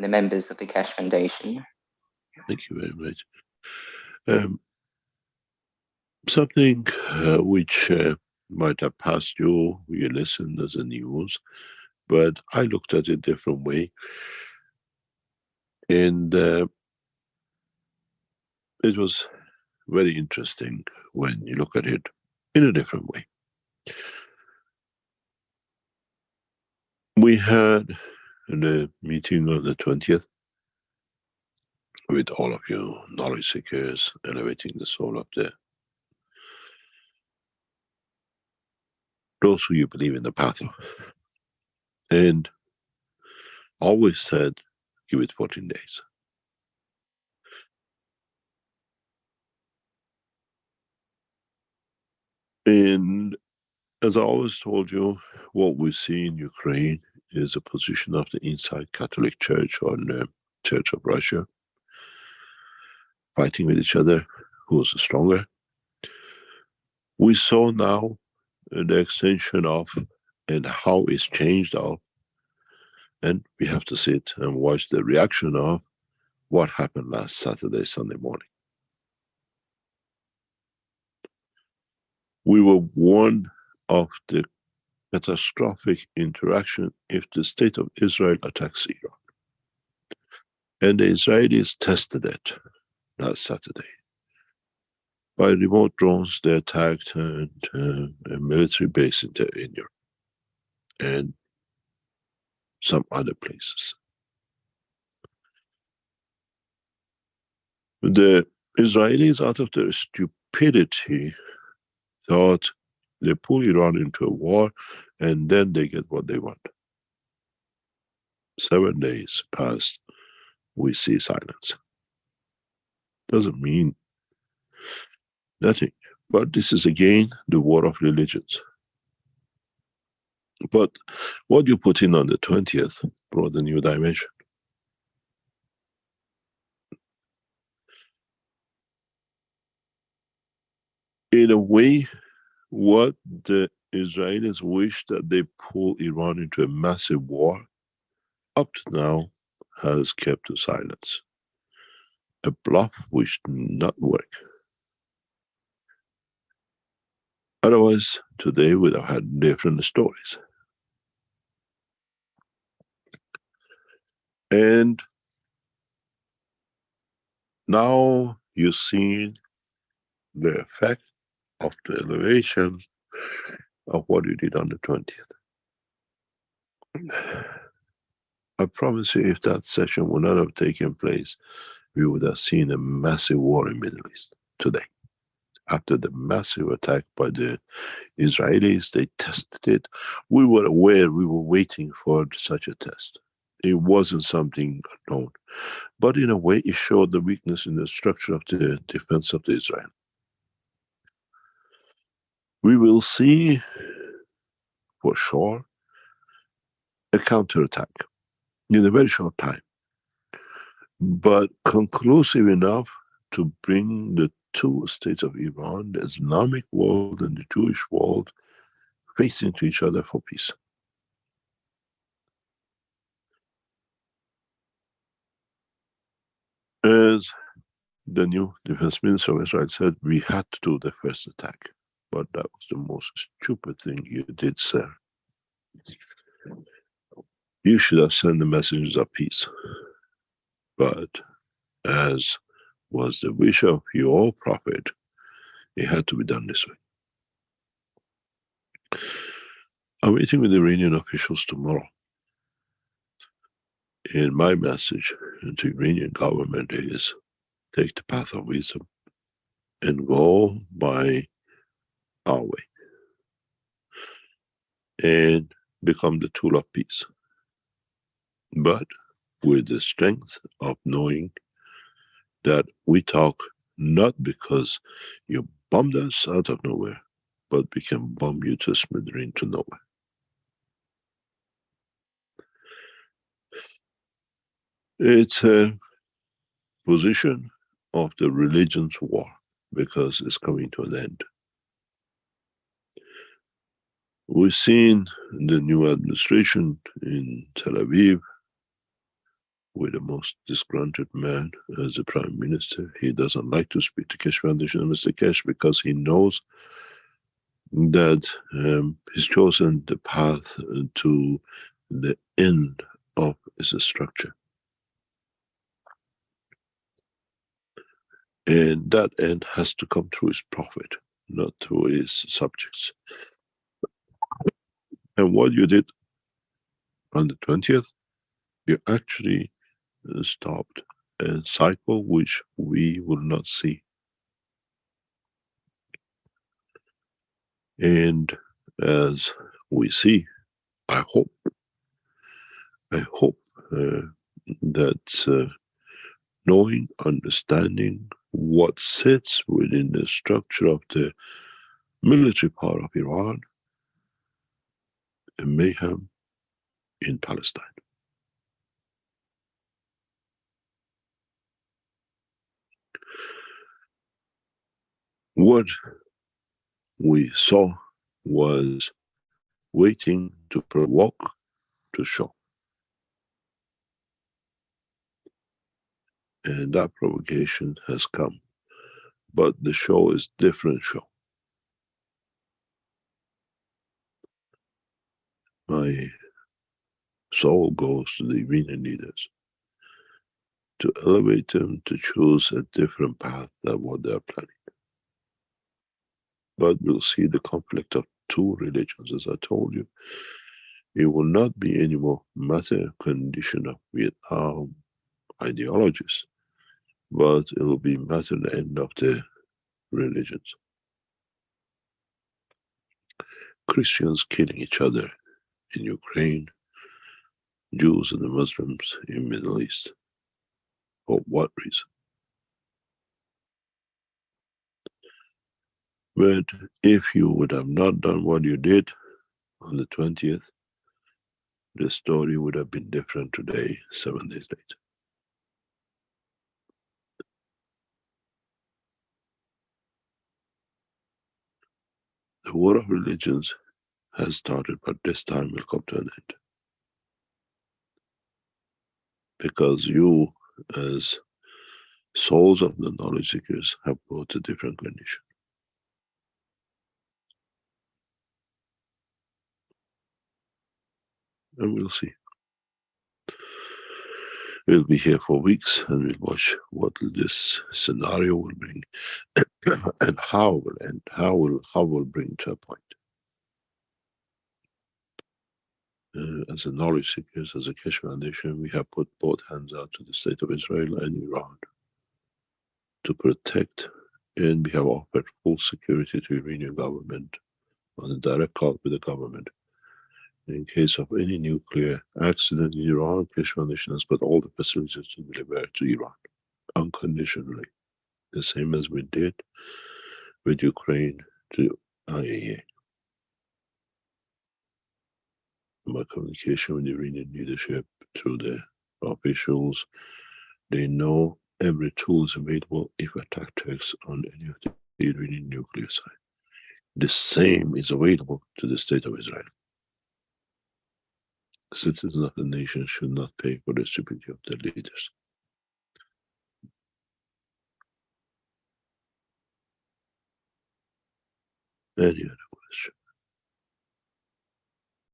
and the members of the Keshe Foundation. Thank you very much. Something which might have passed you listened as a news, but I looked at it a different way. And it was very interesting when you look at it in a different way. We had a meeting on the 20th with all of you knowledge seekers, elevating the soul of those who you believe in the path of. And always said, give it 14 days. And as I always told you, what we see in Ukraine is a position of the inside Catholic Church or the Church of Russia, fighting with each other, who's stronger. We saw now the extension of and how it's changed of, and we have to sit and watch the reaction of what happened last Saturday, Sunday morning. We were warned of the catastrophic interaction if the state of Israel attacks Iran. And the Israelis tested it last Saturday. By remote drones, they attacked a military base in Europe and some other places. The Israelis, out of their stupidity, thought they pull Iran into a war and then they get what they want. 7 days passed, we see silence. Doesn't mean nothing. But this is again the war of religions. But what you put in on the 20th brought a new dimension. In a way, what the Israelis wish that they pull Iran into a massive war, up to now has kept to silence. A bluff which did not work. Otherwise, today we'd have had different stories. And now you see the effect of the elevation of what you did on the 20th. I promise you, if that session would not have taken place, we would have seen a massive war in the Middle East today. After the massive attack by the Israelis, they tested it. We were aware, we were waiting for such a test. It wasn't something unknown. But in a way, it showed the weakness in the structure of the defense of Israel. We will see, for sure, a counterattack in a very short time. But conclusive enough to bring the two states of Iran, the Islamic world and the Jewish world, facing to each other for peace. As the new defense minister of Israel said, we had to do the first attack. But that was the most stupid thing you did, sir. You should have sent the messengers of peace. But as was the wish of your prophet, it had to be done this way. I'm meeting with the Iranian officials tomorrow. And my message to the Iranian government is, take the path of wisdom and go by our way. And become the tool of peace. But with the strength of knowing that we talk not because you bombed us out of nowhere, but we can bomb you to smithereens to nowhere. It's a position of the religion's war because it's coming to an end. We've seen the new administration in Tel Aviv with the most disgruntled man as the Prime Minister. He doesn't like to speak to Keshe Foundation and Mr. Keshe because he knows that he's chosen the path to the end of his structure. And that end has to come through his prophet, not through his subjects. And what you did on the 20th, you actually stopped a cycle which we will not see. And as we see, I hope that knowing, understanding what sits within the structure of the military power of Iran and mayhem in Palestine. What we saw was waiting to provoke to show. And that provocation has come. But the show is different show. My soul goes to the Iranian leaders to elevate them to choose a different path than what they are planning. But we'll see the conflict of two religions, as I told you. It will not be any more matter condition of Vietnam ideologies, but it will be matter the end of the religions. Christians killing each other in Ukraine, Jews and the Muslims in Middle East. For what reason? But if you would have not done what you did on the 20th, the story would have been different today, 7 days later. The war of religions has started, but this time will come to an end. Because you, as souls of the knowledge seekers, have brought a different condition. And we'll see. We'll be here for weeks and we'll watch what this scenario will bring and how it will end, how will bring to a point. As a knowledge seekers, as a Keshe Foundation, we have put both hands out to the state of Israel and Iran to protect, and we have offered full security to Iranian government on a direct call with the government. In case of any nuclear accident in Iran, Keshe Foundation has put all the facilities to deliver to Iran, unconditionally. The same as we did with Ukraine to IAEA. My communication with the Iranian leadership through the officials, they know every tool is available if attack takes on any of the Iranian nuclear site. The same is available to the state of Israel. Citizens of the nation should not pay for the stupidity of their leaders. Any other question?